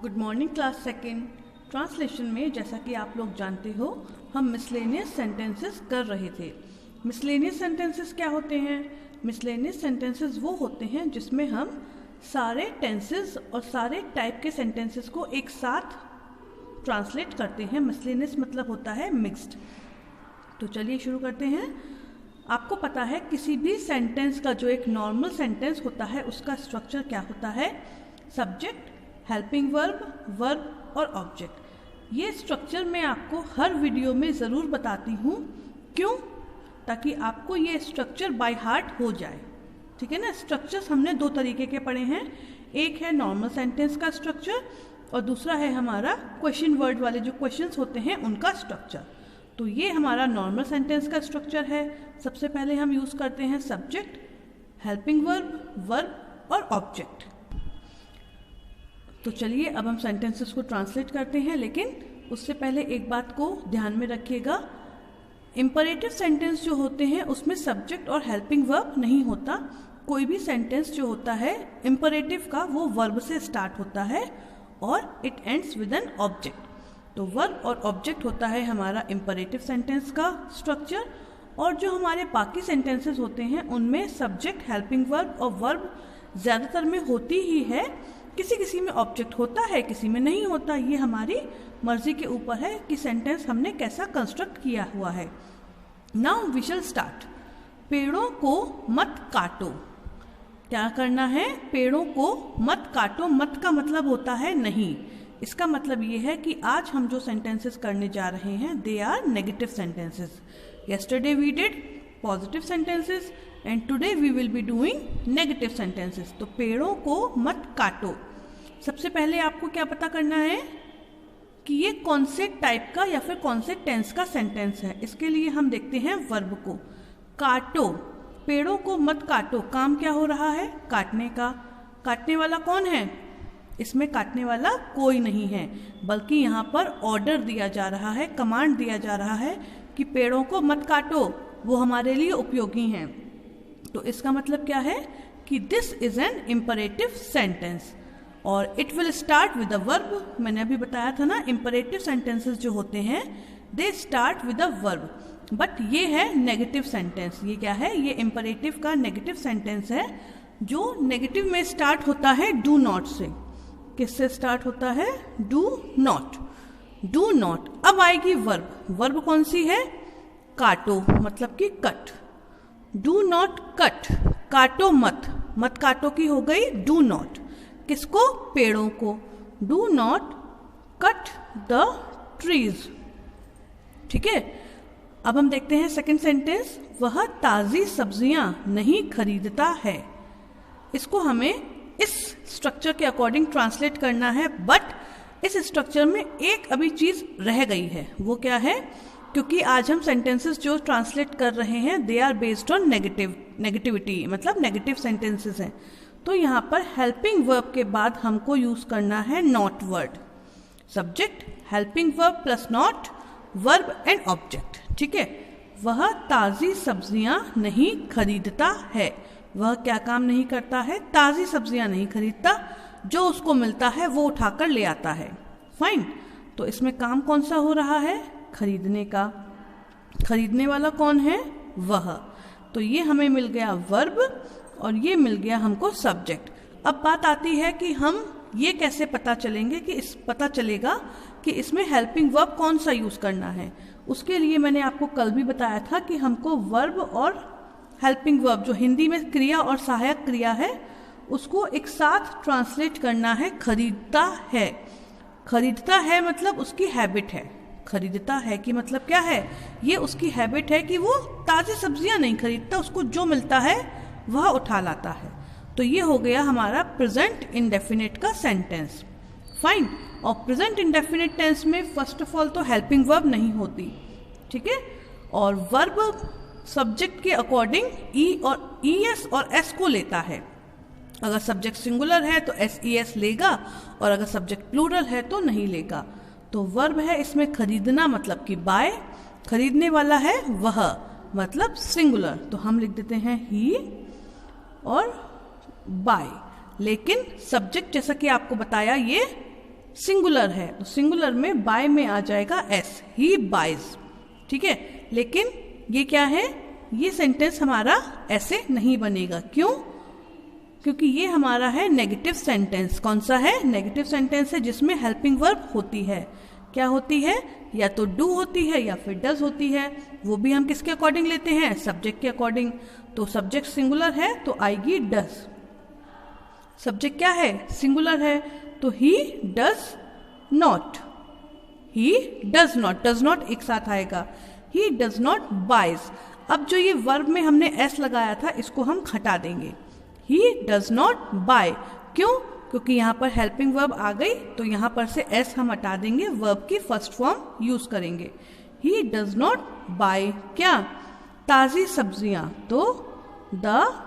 Good morning class second. Translation में जैसा कि आप लोग जानते हो हम मिसलेनियस सेंटेंसेस कर रहे थे। मिसलेनियस सेंटेंसेस क्या होते हैं? मिसलेनियस सेंटेंसेस वो होते हैं जिसमें हम सारे टेंसेस और सारे टाइप के सेंटेंसेस को एक साथ ट्रांसलेट करते हैं। मिसलेनियस मतलब होता है मिक्स्ड। तो चलिए शुरू करते हैं। आपको पता है किसी भी सेंटेंस का जो एक नॉर्मल सेंटेंस होता है उसका स्ट्रक्चर क्या होता है? सब्जेक्ट, हेल्पिंग वर्ब, वर्ब और ऑब्जेक्ट। ये स्ट्रक्चर मैं आपको हर वीडियो में ज़रूर बताती हूँ। क्यों? ताकि आपको ये स्ट्रक्चर बाय हार्ट हो जाए। ठीक है ना। स्ट्रक्चर्स हमने दो तरीके के पढ़े हैं। एक है नॉर्मल सेंटेंस का स्ट्रक्चर और दूसरा है हमारा क्वेश्चन वर्ड वाले जो क्वेश्चंस होते हैं उनका स्ट्रक्चर। तो ये हमारा नॉर्मल सेंटेंस का स्ट्रक्चर है। सबसे पहले हम यूज़ करते हैं सब्जेक्ट, हेल्पिंग वर्ब, वर्ब और ऑब्जेक्ट। तो चलिए अब हम सेंटेंसेस को ट्रांसलेट करते हैं, लेकिन उससे पहले एक बात को ध्यान में रखिएगा। इंपरेटिव सेंटेंस जो होते हैं उसमें सब्जेक्ट और हेल्पिंग वर्ब नहीं होता। कोई भी सेंटेंस जो होता है इंपरेटिव का वो वर्ब से स्टार्ट होता है और it ends with an object. तो वर्ब और ऑब्जेक्ट होता है हमारा इंपरेटिव सेंटेंस का स्ट्रक्चर। और जो हमारे बाकी सेंटेंसेस होते हैं उनमें सब्जेक्ट, हेल्पिंग वर्ब और वर्ब ज़्यादातर में होती ही है। किसी किसी में ऑब्जेक्ट होता है, किसी में नहीं होता। ये हमारी मर्जी के ऊपर है कि सेंटेंस हमने कैसा कंस्ट्रक्ट किया हुआ है। Now we shall start. पेड़ों को मत काटो। क्या करना है? पेड़ों को मत काटो। मत का मतलब होता है नहीं। इसका मतलब ये है कि आज हम जो सेंटेंसेस करने जा रहे हैं they are negative sentences. yesterday we did positive sentences and today we will be doing negative sentences। तो पेड़ों को मत काटो। सबसे पहले आपको क्या पता करना है कि ये कौन से टाइप का या फिर कौन से टेंस का सेंटेंस है। इसके लिए हम देखते हैं वर्ब को। काटो, पेड़ों को मत काटो। काम क्या हो रहा है? काटने का। काटने वाला कौन है? इसमें काटने वाला कोई नहीं है, बल्कि यहाँ पर ऑर्डर दिया जा रहा है, कमांड दिया जा रहा है कि पेड़ों को मत काटो, वो हमारे लिए उपयोगी हैं। तो इसका मतलब क्या है कि this is an imperative sentence और it will start with a verb. मैंने अभी बताया था ना, इम्परेटिव सेंटेंसेस जो होते हैं they start with a verb. But ये है नेगेटिव सेंटेंस। ये क्या है? ये इम्परेटिव का नेगेटिव सेंटेंस है जो नेगेटिव में स्टार्ट होता है डू नॉट से। किससे स्टार्ट होता है? Do not. Do not. अब आएगी वर्ब। वर्ब कौन सी है? काटो, मतलब कि कट। डू नॉट कट, काटो मत। मत काटो की हो गई डू नॉट। किसको? पेड़ों को। Do not cut the trees. ठीक है। अब हम देखते हैं सेकंड सेंटेंस। वह ताजी सब्जियां नहीं खरीदता है। इसको हमें इस स्ट्रक्चर के अकॉर्डिंग ट्रांसलेट करना है, बट इस स्ट्रक्चर में एक अभी चीज रह गई है। वो क्या है? क्योंकि आज हम सेंटेंसेस जो ट्रांसलेट कर रहे हैं they are based on negativity, मतलब नेगेटिव सेंटेंसेस हैं। तो यहाँ पर हेल्पिंग वर्ब के बाद हमको यूज करना है not word. Subject, helping verb plus not, verb and object. ठीक है। वह ताजी सब्जियां नहीं खरीदता है। वह क्या काम नहीं करता है? ताजी सब्जियां नहीं खरीदता। जो उसको मिलता है वो उठाकर ले आता है। फाइन। तो इसमें काम कौन सा हो रहा है? खरीदने का। खरीदने वाला कौन है? वह। तो ये हमें मिल गया वर्ब और ये मिल गया हमको सब्जेक्ट। अब बात आती है कि हम ये कैसे पता चलेगा कि इसमें हेल्पिंग वर्ब कौन सा यूज करना है। उसके लिए मैंने आपको कल भी बताया था कि हमको वर्ब और हेल्पिंग वर्ब जो हिंदी में क्रिया और सहायक क्रिया है उसको एक साथ ट्रांसलेट करना है। खरीदता है। खरीदता है मतलब उसकी हैबिट है। खरीदता है कि मतलब क्या है? ये उसकी हैबिट है कि वो ताज़ी सब्जियां नहीं खरीदता, उसको जो मिलता है वह उठा लाता है। तो ये हो गया हमारा प्रेजेंट इंडेफिनिट का सेंटेंस। फाइन। और प्रेजेंट इंडेफिनिट टेंस में फर्स्ट ऑफ ऑल तो हेल्पिंग वर्ब नहीं होती। ठीक है। और वर्ब सब्जेक्ट के अकॉर्डिंग ES और S को लेता है। अगर सब्जेक्ट सिंगुलर है तो SES लेगा और अगर सब्जेक्ट प्लूरल है तो नहीं लेगा। तो वर्ब है इसमें खरीदना, मतलब कि बाय। खरीदने वाला है वह, मतलब सिंगुलर। तो हम लिख देते हैं ही और बाय। लेकिन सब्जेक्ट जैसा कि आपको बताया ये सिंगुलर है, तो सिंगुलर में बाय में आ जाएगा एस, ही बाइज, ठीक है। लेकिन ये क्या है, ये सेंटेंस हमारा ऐसे नहीं बनेगा। क्यों? क्योंकि ये हमारा है नेगेटिव सेंटेंस। कौन सा है? नेगेटिव सेंटेंस है जिसमें हेल्पिंग वर्ब होती है। क्या होती है? या तो डू होती है या फिर डज होती है। वो भी हम किसके अकॉर्डिंग लेते हैं? सब्जेक्ट के अकॉर्डिंग। तो सब्जेक्ट सिंगुलर है तो आएगी डज। सब्जेक्ट क्या है? सिंगुलर है, तो he does not, he does not, does not एक साथ आएगा, ही डज नॉट बाइज। अब जो ये वर्ब में हमने एस लगाया था इसको हम हटा देंगे, ही डज नॉट बाय। क्यों? क्योंकि यहाँ पर हेल्पिंग वर्ब आ गई, तो यहाँ पर से एस हम हटा देंगे, वर्ब की फर्स्ट फॉर्म यूज करेंगे। ही डज नॉट बाय क्या? ताजी सब्जियां, तो the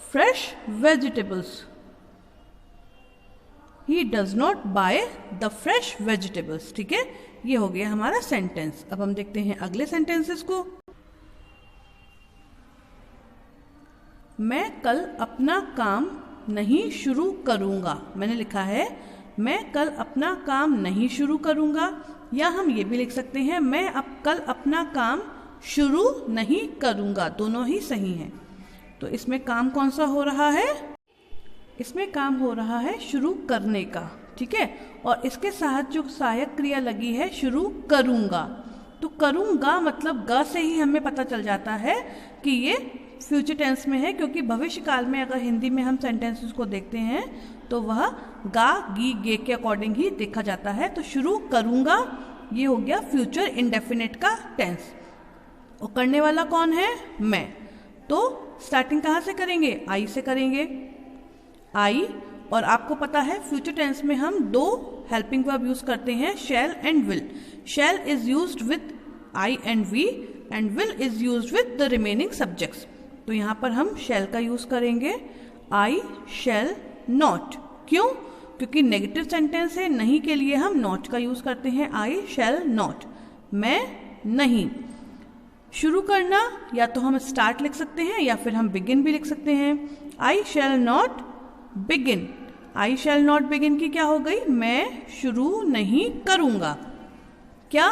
fresh vegetables, he does not by the fresh vegetables. ठीक है, ये हो गया हमारा सेंटेंस। अब हम देखते हैं अगले सेंटेंसेस को। मैं कल अपना काम नहीं शुरू करूंगा। मैंने लिखा है मैं कल अपना काम नहीं शुरू करूंगा, या हम ये भी लिख सकते हैं मैं अब कल अपना काम शुरू नहीं करूंगा। दोनों ही सही हैं। तो इसमें काम कौन सा हो रहा है? इसमें काम हो रहा है शुरू करने का। ठीक है, और इसके साथ जो सहायक क्रिया लगी है शुरू करूंगा, तो करूंगा मतलब ग से ही हमें पता चल जाता है कि ये फ्यूचर टेंस में है, क्योंकि भविष्य काल में अगर हिंदी में हम सेंटेंसेस को देखते हैं तो वह गा गी गे के अकॉर्डिंग ही देखा जाता है। तो शुरू करूंगा ये हो गया फ्यूचर इंडेफिनिट का टेंस, और करने वाला कौन है? मैं। तो स्टार्टिंग कहाँ से करेंगे? आई से करेंगे, आई। और आपको पता है फ्यूचर टेंस में हम दो हेल्पिंग वर्ब यूज करते हैं, shall and will. Shall is used with I and we, and will is used with the remaining subjects. तो यहाँ पर हम शैल का यूज करेंगे, आई शैल नॉट। क्यों? क्योंकि नेगेटिव सेंटेंस है, नहीं के लिए हम नॉट का यूज करते हैं, आई शैल नॉट, मैं नहीं। शुरू करना या तो हम स्टार्ट लिख सकते हैं या फिर हम बिगिन भी लिख सकते हैं। I shall not begin, I shall not begin की क्या हो गई? मैं शुरू नहीं करूंगा। क्या?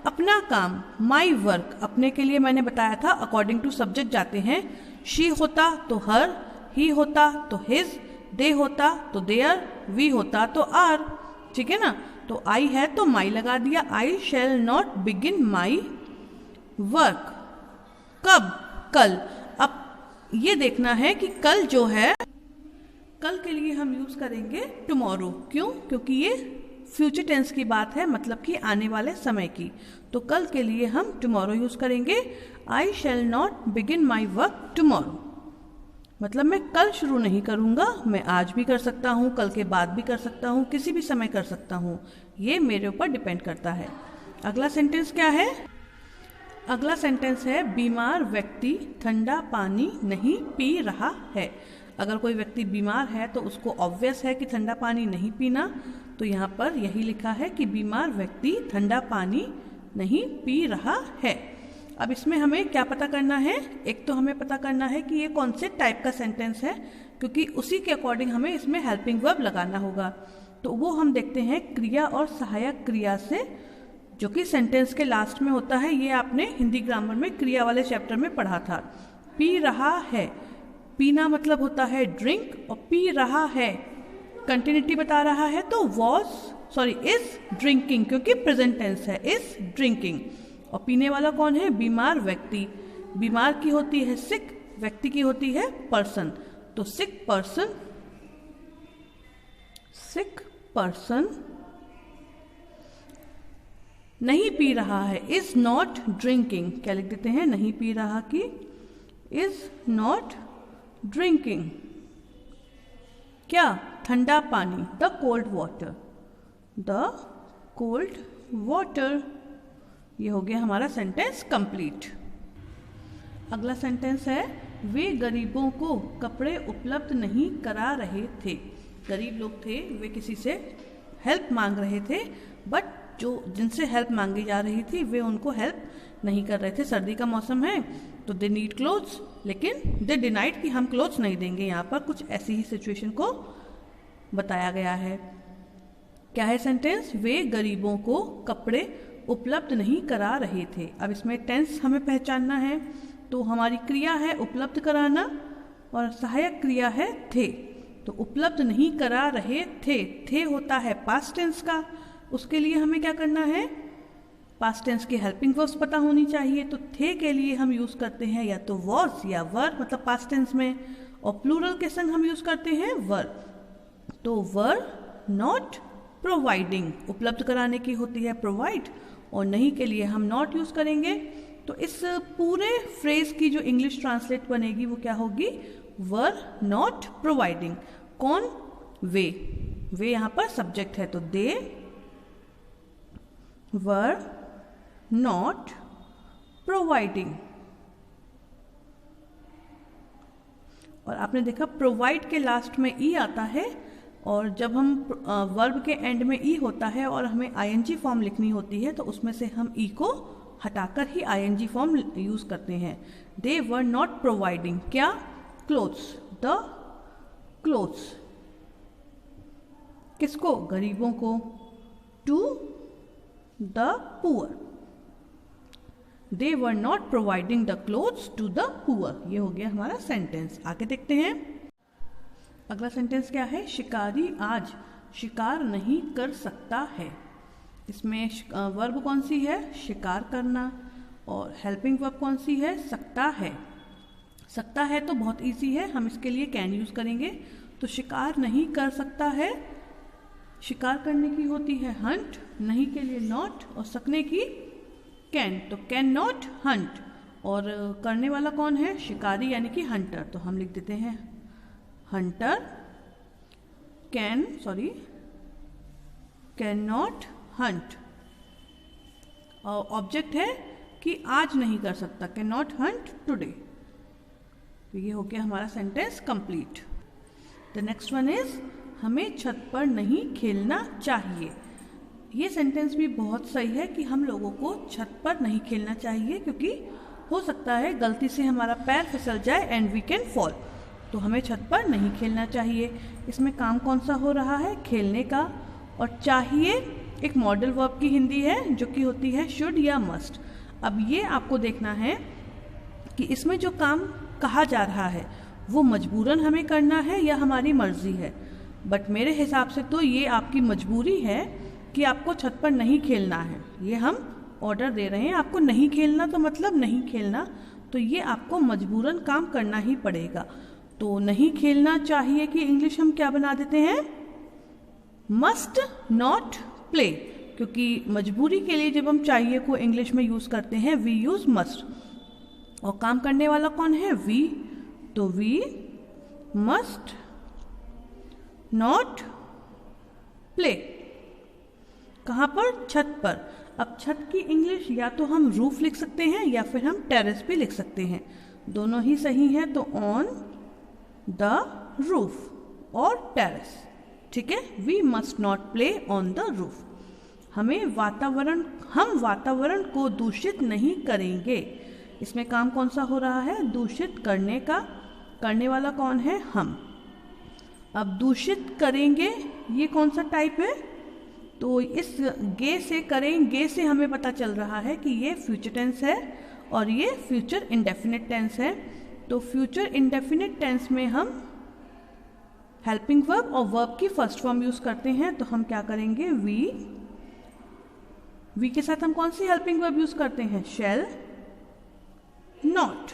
अपना काम, माई वर्क। अपने के लिए मैंने बताया था अकॉर्डिंग टू सब्जेक्ट जाते हैं। शी होता तो हर, ही होता तो हिज, दे होता तो देयर, वी होता तो आर। ठीक है ना, तो आई है तो माई लगा दिया, I shall not begin my work. कब? कल। अब ये देखना है कि कल जो है, कल के लिए हम यूज करेंगे टुमारो। क्यों? क्योंकि ये फ्यूचर टेंस की बात है, मतलब कि आने वाले समय की। तो कल के लिए हम टुमारो यूज करेंगे, I shall not begin my work tomorrow. मतलब मैं कल शुरू नहीं करूंगा, मैं आज भी कर सकता हूँ, कल के बाद भी कर सकता हूँ, किसी भी समय कर सकता हूँ, ये मेरे ऊपर डिपेंड करता है। अगला सेंटेंस क्या है? अगला सेंटेंस है बीमार व्यक्ति ठंडा पानी नहीं पी रहा है। अगर कोई व्यक्ति बीमार है तो उसको ऑब्वियस है कि ठंडा पानी नहीं पीना, तो यहाँ पर यही लिखा है कि बीमार व्यक्ति ठंडा पानी नहीं पी रहा है। अब इसमें हमें क्या पता करना है? एक तो हमें पता करना है कि ये कौन से टाइप का सेंटेंस है, क्योंकि उसी के अकॉर्डिंग हमें इसमें हेल्पिंग वर्ब लगाना होगा। तो वो हम देखते हैं क्रिया और सहायक क्रिया से, जो कि सेंटेंस के लास्ट में होता है। ये आपने हिंदी ग्रामर में क्रिया वाले चैप्टर में पढ़ा था। पी रहा है, पीना मतलब होता है ड्रिंक, और पी रहा है कंटिन्यूटी बता रहा है, तो इज ड्रिंकिंग, क्योंकि प्रेजेंट टेंस है, इज ड्रिंकिंग। और पीने वाला कौन है? बीमार व्यक्ति। बीमार की होती है सिक, व्यक्ति की होती है पर्सन। तो सिक पर्सन नहीं पी रहा है, इज नॉट ड्रिंकिंग। क्या लिख देते हैं? नहीं पी रहा की इज नॉट ड्रिंकिंग। क्या? ठंडा पानी, द कोल्ड वाटर। ये हो गया हमारा सेंटेंस कंप्लीट। अगला सेंटेंस है वे गरीबों को कपड़े उपलब्ध नहीं करा रहे थे। गरीब लोग थे, वे किसी से हेल्प मांग रहे थे, बट जो जिनसे हेल्प मांगी जा रही थी वे उनको हेल्प नहीं कर रहे थे। सर्दी का मौसम है तो दे नीड क्लोथ्स, लेकिन दे डिनाइड कि हम क्लोथ्स नहीं देंगे। यहाँ पर कुछ ऐसी ही सिचुएशन को बताया गया है। क्या है सेंटेंस? वे गरीबों को कपड़े उपलब्ध नहीं करा रहे थे। अब इसमें टेंस हमें पहचानना है, तो हमारी क्रिया है उपलब्ध कराना और सहायक क्रिया है थे। तो उपलब्ध नहीं करा रहे थे होता है पास्ट टेंस का। उसके लिए हमें क्या करना है? पास्ट टेंस की हेल्पिंग वर्ब्स पता होनी चाहिए। तो थे के लिए हम यूज करते हैं या तो वॉज या वर, मतलब पास्ट टेंस में, और प्लूरल के संग हम यूज करते हैं वर। तो वर नॉट प्रोवाइडिंग, उपलब्ध कराने की होती है प्रोवाइड, और नहीं के लिए हम नॉट यूज करेंगे। तो इस पूरे फ्रेज की जो इंग्लिश ट्रांसलेट बनेगी वो क्या होगी? वर नॉट प्रोवाइडिंग। कौन? वे। वे यहाँ पर सब्जेक्ट है, तो दे वर नॉट प्रोवाइडिंग। और आपने देखा प्रोवाइड के लास्ट में ई आता है, और जब हम वर्ब के एंड में ई होता है और हमें आईएनजी फॉर्म लिखनी होती है तो उसमें से हम ई को हटाकर ही आईएनजी फॉर्म यूज करते हैं। दे वर नॉट प्रोवाइडिंग क्या? Clothes, the clothes. किसको? गरीबों को। To the poor. They were not providing the clothes to the poor. ये हो गया हमारा सेंटेंस। आगे देखते हैं अगला सेंटेंस क्या है? शिकारी आज शिकार नहीं कर सकता है। इसमें वर्ब कौन सी है? शिकार करना। और हेल्पिंग वर्ब कौन सी है? सकता है। सकता है तो बहुत इजी है, हम इसके लिए कैन यूज करेंगे। तो शिकार नहीं कर सकता है, शिकार करने की होती है हंट, नहीं के लिए नॉट, और सकने की कैन। तो कैन नॉट हंट। और करने वाला कौन है? शिकारी यानी कि हंटर। तो हम लिख देते हैं हंटर कैन नॉट हंट। और ऑब्जेक्ट है कि आज नहीं कर सकता, कैन नॉट हंट टुडे। तो ये हो गया हमारा sentence complete. The next one is हमें छत पर नहीं खेलना चाहिए। ये सेंटेंस भी बहुत सही है कि हम लोगों को छत पर नहीं खेलना चाहिए, क्योंकि हो सकता है गलती से हमारा पैर फिसल जाए एंड वी कैन फॉल। तो हमें छत पर नहीं खेलना चाहिए। इसमें काम कौन सा हो रहा है? खेलने का। और चाहिए एक मॉडल वर्ब की हिंदी है जो कि होती है शुड या मस्ट। अब ये आपको देखना है कि इसमें जो काम कहा जा रहा है वो मजबूरन हमें करना है या हमारी मर्जी है। बट मेरे हिसाब से तो ये आपकी मजबूरी है कि आपको छत पर नहीं खेलना है। ये हम ऑर्डर दे रहे हैं, आपको नहीं खेलना तो मतलब नहीं खेलना, तो ये आपको मजबूरन काम करना ही पड़ेगा। तो नहीं खेलना चाहिए कि इंग्लिश हम क्या बना देते हैं? Must not play. क्योंकि मजबूरी के लिए जब हम चाहिए को इंग्लिश में यूज करते हैं वी यूज मस्ट, और काम करने वाला कौन है? वी। तो वी मस्ट नॉट प्ले। कहाँ पर? छत पर। अब छत की इंग्लिश या तो हम रूफ लिख सकते हैं या फिर हम टेरेस भी लिख सकते हैं, दोनों ही सही है। तो ऑन द रूफ और टेरेस, ठीक है। We must not play on the roof. हम वातावरण को दूषित नहीं करेंगे। इसमें काम कौन सा हो रहा है? दूषित करने का। करने वाला कौन है? हम। अब दूषित करेंगे ये कौन सा टाइप है? तो इस गे से करेंगे से हमें पता चल रहा है कि ये फ्यूचर टेंस है और ये फ्यूचर इंडेफिनिट टेंस है। तो फ्यूचर इंडेफिनिट टेंस में हम हेल्पिंग वर्ब और वर्ब की फर्स्ट फॉर्म यूज करते हैं। तो हम क्या करेंगे? वी के साथ हम कौन सी हेल्पिंग वर्ब यूज करते हैं? Shall, not.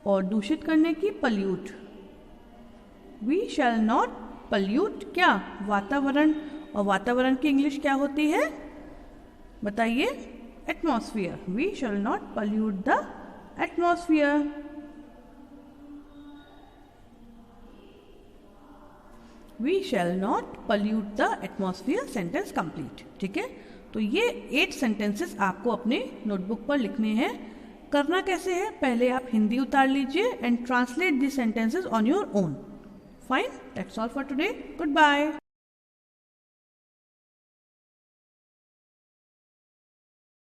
और दूषित करने की pollute. We shall not pollute क्या? वातावरण। और वातावरण की इंग्लिश क्या होती है? बताइए। Atmosphere. We shall not pollute the atmosphere. We shall not pollute the atmosphere. Sentence complete. ठीक है, तो ये 8 सेंटेंसेस आपको अपने नोटबुक पर लिखने हैं। करना कैसे है? पहले आप हिंदी उतार लीजिए and translate the sentences on your own. Fine, that's all for today. Goodbye.